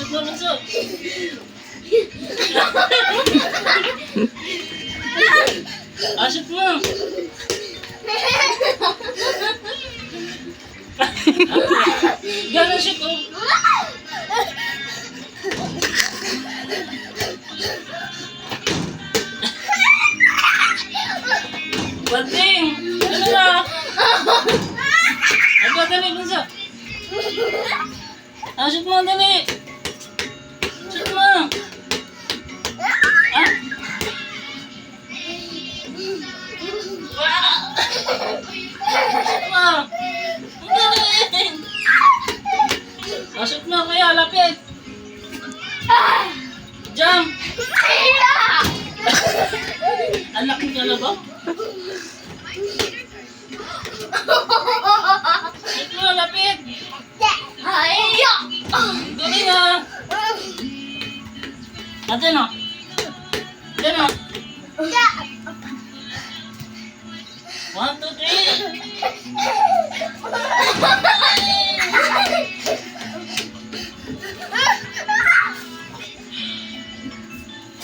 Shoot mo, shoot. Shoot mo. Gano'n shoot, oh. Banting! Ano na? Ano, dali, bunso. Shoot mo, dali. Shoot mo. Shoot mo. Dali. Shoot mo, kaya, lapit. Jump. Anak mo ka na ba? Shoot mo, lapit. Dali na. Ate no? Ate no? 1, 2, 3.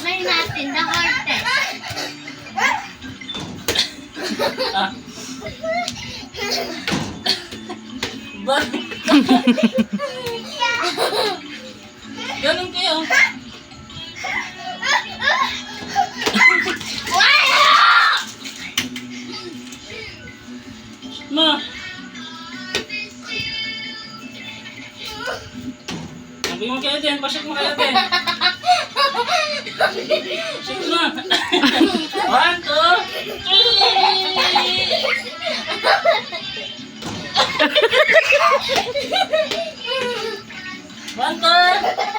May natin na horses. Ganun kayo. Ma. Sabi mo kayo din, pasok mo kayo din. Shoot mo. 1, 2, 3. 1, 2.